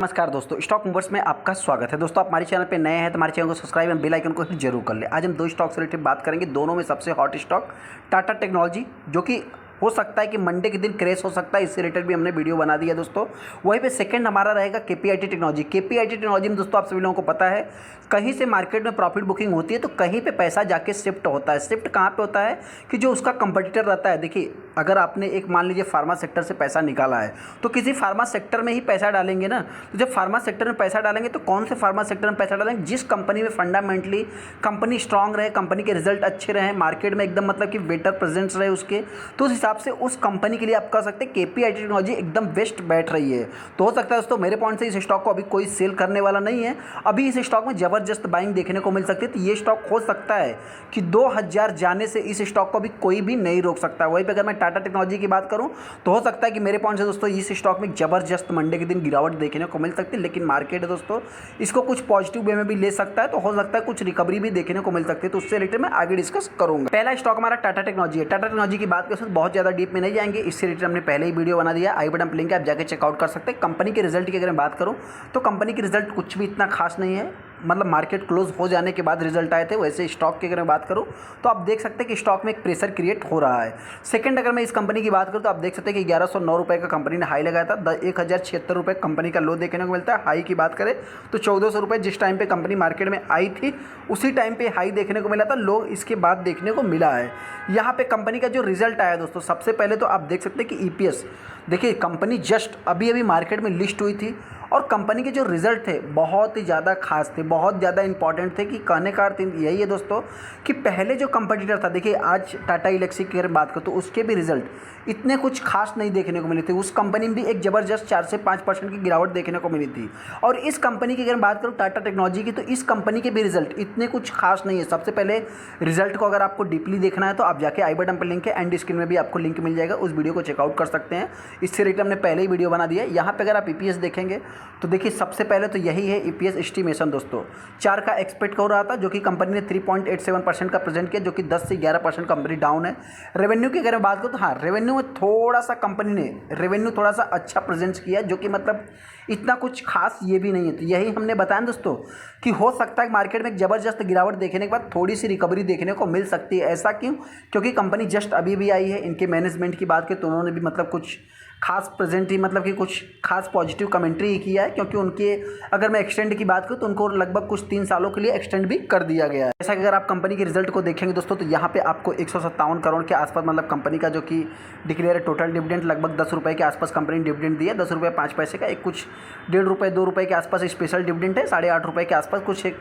नमस्कार दोस्तों, stock movers में आपका स्वागत है। दोस्तों, आप हमारे चैनल पे नए हैं तो हमारे चैनल को सब्सक्राइब एंड बेल आइकन को हिट जरूर कर ले। आज हम दो स्टॉक से रिलेटेड बात करेंगे। दोनों में सबसे हॉट स्टॉक टाटा टेक्नोलॉजी, जो कि हो सकता है कि मंडे के दिन क्रैश हो सकता है, इससे रिलेटेड भी हमने वीडियो बना दिया दोस्तों। वहीं पे सेकंड हमारा रहेगा केपीआईटी टेक्नोलॉजी। केपीआईटी टेक्नोलॉजी में दोस्तों आप सभी लोगों को पता है, कहीं से मार्केट में प्रॉफिट बुकिंग होती है तो कहीं पे पैसा जाके शिफ्ट होता है। शिफ्ट कहाँ पे होता है कि जो उसका कंपटीटर रहता है। देखिए, अगर आपने एक मान लीजिए फार्मा सेक्टर से पैसा निकाला है तो किसी फार्मा सेक्टर में ही पैसा डालेंगे ना। तो जब फार्मा सेक्टर में पैसा डालेंगे तो कौन से फार्मा सेक्टर में पैसा डालेंगे? जिस कंपनी में फंडामेंटली कंपनी स्ट्रांग रहे, कंपनी के रिजल्ट अच्छे रहे, मार्केट में एकदम मतलब कि बेटर प्रेजेंस रहे उसके, तो उस हिसाब से उस कंपनी के लिए आप कह सकते हैं केपीआईटी टेक्नोलॉजी एकदम बेस्ट बैठ रही है। तो हो सकता है दोस्तों, मेरे पॉइंट से इस स्टॉक को अभी कोई सेल करने वाला नहीं है। अभी इस स्टॉक में जबरदस्त बाइंग देखने को मिल सकती है। तो ये स्टॉक हो सकता है कि 2000 जाने से इस स्टॉक को अभी कोई भी नहीं रोक सकता। वहीं पर अगर मैं टाटा टेक्नोलॉजी की बात करूं तो हो सकता है कि मेरे पॉइंट से दोस्तों इस स्टॉक में जबरदस्त मंडे के दिन गिरावट देखने को मिल सकती है। लेकिन मार्केट है दोस्तों, इसको कुछ पॉजिटिव वे में भी ले सकता है, तो हो सकता है कुछ रिकवरी भी देखने को मिल सकती है। तो उससे रिलेटेड मैं आगे डिस्कस करूंगा। पहला स्टॉक हमारा टाटा टेक्नोलॉजी है। टाटा टेक्नोलॉजी की बात करें तो बहुत ज़्यादा डीप में नहीं जाएंगे, इससे रिलेटेड हमने पहले ही वीडियो बना दिया। आई बटन पर लिंक है, आप जाकर चेकआउट कर सकते हैं। कंपनी के रिजल्ट की अगर मैं बात करूँ तो कंपनी के रिजल्ट कुछ भी इतना खास नहीं है, मतलब मार्केट क्लोज हो जाने के बाद रिजल्ट आए थे। वैसे स्टॉक की अगर मैं बात करूं तो आप देख सकते हैं कि स्टॉक में एक प्रेशर क्रिएट हो रहा है। सेकंड, अगर मैं इस कंपनी की बात करूं तो आप देख सकते हैं कि 1109 रुपये का कंपनी ने हाई लगाया था। 1076 रुपये कंपनी का लो देखने को मिलता है। हाई की बात करें तो 1400 रुपये जिस टाइम पे कंपनी मार्केट में आई थी उसी टाइम पे हाई देखने को मिला था। लो इसके बाद देखने को मिला है। यहाँ पे कंपनी का जो रिजल्ट आया दोस्तों, सबसे पहले तो आप देख सकते हैं कि ईपीएस, देखिए कंपनी जस्ट अभी अभी मार्केट में लिस्ट हुई थी और कंपनी के जो रिजल्ट थे बहुत ही ज़्यादा खास थे, बहुत ज़्यादा इंपॉर्टेंट थे। कि कहने का अर्थ यही है दोस्तों कि पहले जो कंपटीटर था, देखिए आज टाटा इलेक्ट्रिक की अगर बात करो तो उसके भी रिजल्ट इतने कुछ खास नहीं देखने को मिले थे। उस कंपनी में भी एक ज़बरदस्त 4 से 5% की गिरावट देखने को मिली थी। और इस कंपनी की अगर बात करूँ टाटा टेक्नोलॉजी की, तो इस कंपनी के भी रिजल्ट इतने कुछ खास नहीं है। सबसे पहले रिजल्ट को अगर आपको डीपली देखना है तो आप जाके आई बटन पर लिंक है, एंड स्क्रीन में भी आपको लिंक मिल जाएगा, उस वीडियो को चेकआउट कर सकते हैं। इससे रिलेटेड हमने पहले ही वीडियो बना दिया है। यहाँ पर अगर आप ईपीएस देखेंगे तो देखिए सबसे पहले तो यही है ईपीएस एस्टिमेशन दोस्तों। 4 का एक्सपेक्ट हो रहा था, जो कि कंपनी ने 3.87% का प्रेजेंट किया, जो कि 10 से 11% कंपनी डाउन है। रेवेन्यू की अगर मैं बात करूँ तो हाँ, रेवेन्यू में थोड़ा सा कंपनी ने रेवेन्यू थोड़ा सा अच्छा प्रेजेंट किया, जो कि मतलब इतना कुछ खास ये भी नहीं है। तो यही हमने बताया दोस्तों कि हो सकता है मार्केट में एक ज़बरदस्त गिरावट देखने के बाद थोड़ी सी रिकवरी देखने को मिल सकती है। ऐसा क्यों? क्योंकि कंपनी जस्ट अभी भी आई है। इनके मैनेजमेंट की बात करें तो उन्होंने भी मतलब कुछ खास प्रेजेंट ही, मतलब कि कुछ खास पॉजिटिव कमेंट्री ही किया है। क्योंकि उनके अगर मैं एक्सटेंड की बात करूँ तो उनको लगभग कुछ 3 सालों के लिए एक्सटेंड भी कर दिया गया है। जैसा कि अगर आप कंपनी के रिजल्ट को देखेंगे दोस्तों तो यहाँ पे आपको 157 करोड़ के आसपास, मतलब कंपनी का जो कि डिक्लेयर टोटल डिविडेंड लगभग 10 रुपये के आसपास कंपनी ने डिविडेंड दिया। 10 रुपये 5 पैसे का, एक कुछ 1.5 रुपये 2 रुपये के आसपास स्पेशल डिविडेंड है। 8.5 रुपये के आसपास कुछ एक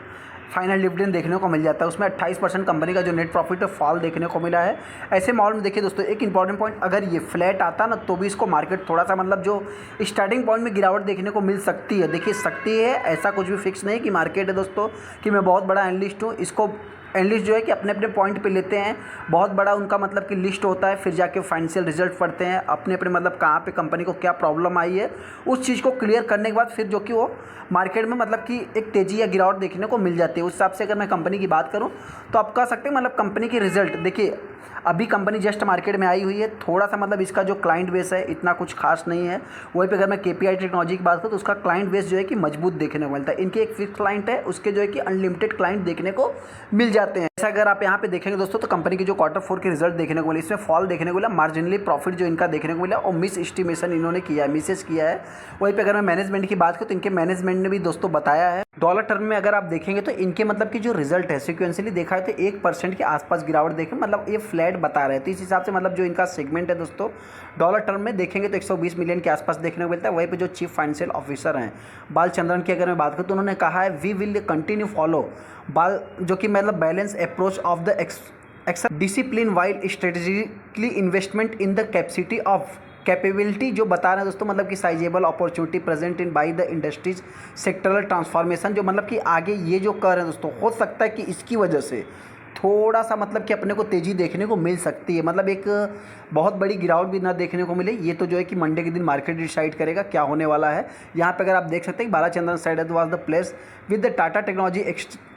फाइनल डिविडेंड देखने को मिल जाता है। उसमें 28% कंपनी का जो नेट प्रॉफिट है फॉल देखने को मिला है। ऐसे माहौल में देखिए दोस्तों, एक इंपॉर्टेंट पॉइंट, अगर ये फ्लैट आता ना तो भी इसको मार्केट थोड़ा सा मतलब जो स्टार्टिंग पॉइंट में गिरावट देखने को मिल सकती है। देखिए सकती है, ऐसा कुछ भी फिक्स नहीं कि मार्केट है दोस्तों कि मैं बहुत बड़ा एनालिस्ट हूँ। इसको एनालिस्ट जो है कि अपने अपने पॉइंट पे लेते हैं, बहुत बड़ा उनका मतलब कि लिस्ट होता है, फिर जाके फाइनेंशियल रिजल्ट पढ़ते हैं, अपने अपने मतलब कहाँ पे कंपनी को क्या प्रॉब्लम आई है उस चीज़ को क्लियर करने के बाद फिर जो कि वो मार्केट में मतलब कि एक तेज़ी या गिरावट देखने को मिल जाती है। उस हिसाब से अगर मैं कंपनी की बात करूँ तो आप कह सकते हैं मतलब कंपनी के रिजल्ट, देखिए अभी कंपनी जस्ट मार्केट में आई हुई है, थोड़ा सा मतलब इसका जो क्लाइंट बेस है इतना कुछ खास नहीं है। वहीं पे अगर मैं केपीआईटी टेक्नोलॉजी की बात करूँ तो उसका क्लाइंट बेस जो है कि मजबूत देखने को मिलता है। इनके एक फिक्स क्लाइंट है, उसके जो है कि अनलिमिटेड क्लाइंट देखने को मिल जाते हैं। ऐसा अगर आप यहाँ पे देखेंगे दोस्तों तो कंपनी की जो Q4 के रिजल्ट देखने को मिले, इसमें फॉल देखने को मिला, मार्जिनली प्रॉफिट जो इनका देखने को मिला और मिस एस्टिमेशन इन्होंने किया है, मिसेस किया है। वहीं पे अगर मैं मैनेजमेंट की बात करूँ तो इनके मैनेजमेंट ने भी दोस्तों बताया है, डॉलर टर्म में अगर आप देखेंगे तो इनके मतलब कि जो रिजल्ट है सिक्वेंशियली देखा है तो 1% के आसपास गिरावट देखें, मतलब ये फ्लैट बता रहे हैं। तो इस हिसाब से मतलब जो इनका सेगमेंट है दोस्तों डॉलर टर्म में देखेंगे तो 120 मिलियन के आसपास देखने को मिलता है। वहीं पे जो चीफ फाइनेंशियल ऑफिसर हैं बालचंद्रन की अगर मैं बात करूँ तो उन्होंने कहा है वी विल कंटिन्यू फॉलो बाल, जो कि मतलब balance approach of the discipline while strategically investment in the capacity of capability, जो बता रहे हैं दोस्तों मतलब कि sizeable opportunity present in by the industries sectoral transformation, जो मतलब कि आगे ये जो कर रहे हैं दोस्तों हो सकता है कि इसकी वजह से थोड़ा सा मतलब कि अपने को तेज़ी देखने को मिल सकती है। मतलब एक बहुत बड़ी गिरावट भी ना देखने को मिले, ये तो जो है कि मंडे के दिन मार्केट डिसाइड करेगा क्या होने वाला है। यहाँ पे अगर आप देख सकते हैं Balachandran side was the place with the Tata technology,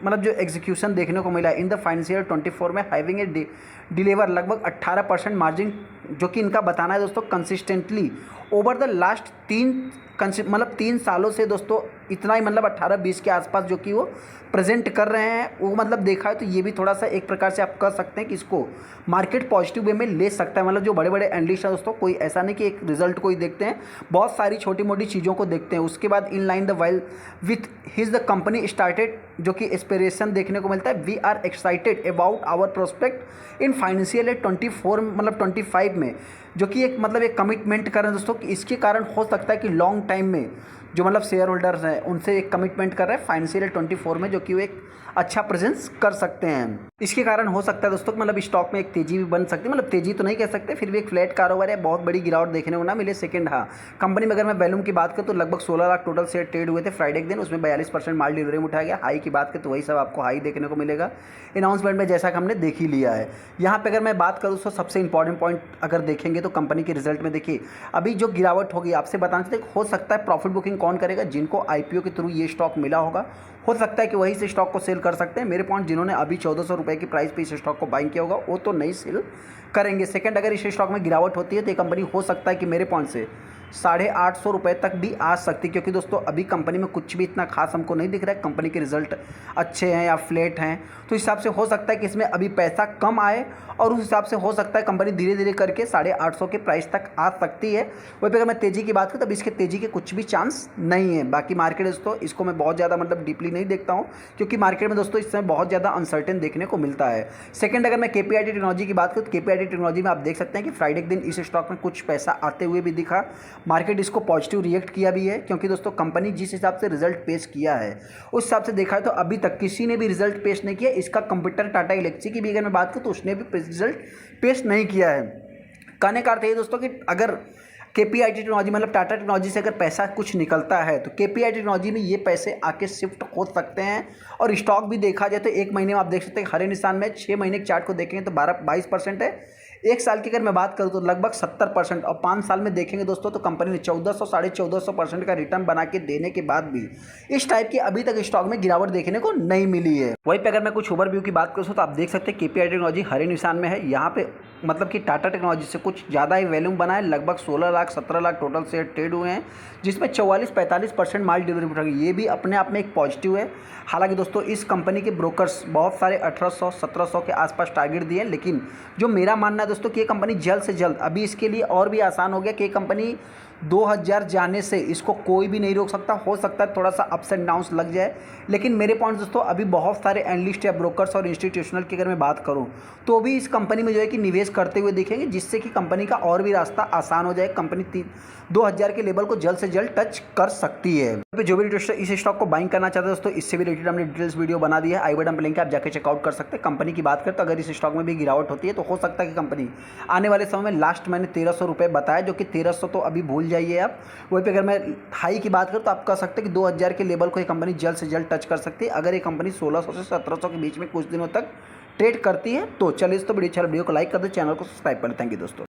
मतलब जो एग्जीक्यूशन देखने को मिला इन द फाइनेंशियल 24 में हैविंग ए डिलीवर लगभग 18% मार्जिन, जो कि इनका बताना है दोस्तों कंसिस्टेंटली ओवर द लास्ट मतलब 3 सालों से दोस्तों इतना ही मतलब 18-20 के आसपास जो कि वो प्रेजेंट कर रहे हैं, वो मतलब देखा है तो ये भी थोड़ा सा एक प्रकार से आप कह सकते हैं कि इसको मार्केट पॉजिटिव वे में ले सकता है। मतलब जो बड़े बड़े एनालिस्ट हैं दोस्तों, कोई ऐसा नहीं कि एक रिजल्ट को ही देखते हैं, बहुत सारी छोटी मोटी चीज़ों को देखते हैं। उसके बाद in line the while with his the company started, जो कि एस्पिरेशन देखने को मिलता है, we are excited about our prospect in financial year 24 मतलब 25 में, जो कि एक मतलब एक कमिटमेंट कर रहे हैं दोस्तों कि इसके कारण हो सकता है कि लॉन्ग टाइम में जो मतलब शेयर होल्डर्स हैं उनसे एक कमिटमेंट कर रहे हैं फाइनेंशियल 24 में, जो कि वो एक अच्छा प्रेजेंस कर सकते हैं। इसके कारण हो सकता है दोस्तों मतलब स्टॉक में एक तेजी भी बन सकती है, मतलब तेजी तो नहीं कह सकते, फिर भी एक फ्लैट कारोबार है, बहुत बड़ी गिरावट देखने को ना मिले। सेकंड, हाँ, कंपनी में अगर मैं वैल्यूम की बात करूँ तो लगभग 16 लाख टोटल शेयर ट्रेड हुए थे फ्राइडे के दिन, उसमें 42% माल डिलीवरी में उठाया गया। हाई की बात करें तो वही सब आपको हाई देखने को मिलेगा अनाउंसमेंट में, जैसा कि हमने देख ही लिया है। यहाँ पे अगर मैं बात करूँ तो सबसे इंपॉर्टेंट पॉइंट अगर देखेंगे तो कंपनी के रिजल्ट में देखिए अभी जो गिरावट होगी, आपसे बताना चाहते हो सकता है प्रॉफिट बुकिंग कौन करेगा, जिनको आईपीओ के थ्रू ये स्टॉक मिला होगा, हो सकता है कि वही से स्टॉक को सेल कर सकते हैं। मेरे पॉइंट जिन्होंने अभी 1400 रुपये की प्राइस पे इस स्टॉक को बाइंग किया होगा वो तो नहीं सेल करेंगे। सेकंड, अगर इस स्टॉक में गिरावट होती है तो ये कंपनी हो सकता है कि मेरे पॉइंट से 850 रुपये तक भी आ सकती, क्योंकि दोस्तों अभी कंपनी में कुछ भी इतना खास हमको नहीं दिख रहा है, कंपनी के रिजल्ट अच्छे हैं या फ्लैट हैं, तो इस हिसाब से हो सकता है कि इसमें अभी पैसा कम आए और उस हिसाब से हो सकता है कंपनी धीरे धीरे करके 850 के प्राइस तक आ सकती है। वहीं पर अगर मैं तेज़ी की बात करूँ तब इसके तेज़ी के कुछ भी चांस नहीं है। बाकी मार्केट दोस्तों इसको मैं बहुत ज़्यादा मतलब डीपली नहीं देखता हूँ, क्योंकि मार्केट में दोस्तों इस समय बहुत ज़्यादा अनसर्टेन देखने को मिलता है। सेकंड, अगर मैं केपीआईटी टेक्नोलॉजी की बात करूँ तो केपीआईटी टेक्नोलॉजी में आप देख सकते हैं कि फ्राइडे के दिन इस स्टॉक में कुछ पैसा आते हुए भी दिखा, मार्केट इसको पॉजिटिव रिएक्ट किया भी है, क्योंकि दोस्तों कंपनी जिस हिसाब से रिजल्ट पेश किया है उस हिसाब से देखा है तो अभी तक किसी ने भी रिजल्ट पेश नहीं किया। इसका कंप्यूटर टाटा इलेक्ट्री की भी अगर मैं बात करूँ तो उसने भी रिजल्ट पेश नहीं किया है। कहने का अर्थ है दोस्तों कि अगर केपीआईटी टेक्नोलॉजी मतलब टाटा टेक्नोलॉजी से अगर पैसा कुछ निकलता है तो केपीआईटी टेक्नोलॉजी में ये पैसे आके शिफ्ट हो सकते हैं। और स्टॉक भी देखा जाए तो एक महीने में आप देख सकते हैं हरे निशान में, 6 महीने के चार्ट को देखेंगे तो 22% है, एक साल की अगर मैं बात करूँ तो लगभग 70%, और 5 साल में देखेंगे दोस्तों तो कंपनी ने 1400-1450% का रिटर्न बना के देने के बाद भी इस टाइप की अभी तक स्टॉक में गिरावट देखने को नहीं मिली है। वहीं पे अगर मैं कुछ ओवरव्यू की बात करूँ तो आप देख सकते हैं केपीआई टेक्नोलॉजी हरे निशान में है। यहाँ पे मतलब कि टाटा टेक्नोलॉजी से कुछ ज़्यादा ही वैल्यूम बना है, लगभग 16 lakh 17 lakh total share trade हुए हैं, जिसमें 44-45% माल डिलीवरी उठा गई, ये भी अपने आप में एक पॉजिटिव है। हालांकि दोस्तों इस कंपनी के ब्रोकर्स बहुत सारे 1800-1700 के आसपास टारगेट दिए, लेकिन जो मेरा मानना है दोस्तों कि ये कंपनी जल्द से जल्द, अभी इसके लिए और भी आसान हो गया कि ये कंपनी 2000 जाने से इसको कोई भी नहीं रोक सकता। हो सकता है थोड़ा सा अप्स एंड डाउन्स लग जाए, लेकिन मेरे पॉइंट दोस्तों अभी बहुत सारे एनालिस्ट या ब्रोकर्स और इंस्टीट्यूशनल की अगर मैं बात करूं तो भी इस कंपनी में जो है कि निवेश करते हुए दिखेंगे, जिससे कि कंपनी का और भी रास्ता आसान हो जाए। कंपनी 2000 के लेवल को जल्द से जल्द टच कर सकती है। तो जो भी इंटरेस्टर इस स्टॉक को बाइंग करना चाहते हैं दोस्तों, इससे भी रिलेटेड हमने डिटेल्स वीडियो बना दिया है, आई बटन पर लिंक आप जाके चेकआउट कर सकते हैं। कंपनी की बात करें तो अगर इस स्टॉक में भी गिरावट होती है तो हो सकता है कि कंपनी आने वाले समय में, लास्ट मैंने 1300 रुपये बताया, जो कि 1300 तो अभी भूल जाइए आप। वहीं पे अगर मैं हाई की बात करूँ तो आप कह सकते हैं कि 2000 के लेवल को ये कंपनी जल्द से जल्द टच कर सकती है, अगर ये कंपनी 1600 से 1700 के बीच में कुछ दिनों तक ट्रेड करती है तो। चलिए तो वीडियो को लाइक कर दे, चैनल को सब्सक्राइब कर दें। थैंक यू दोस्तों।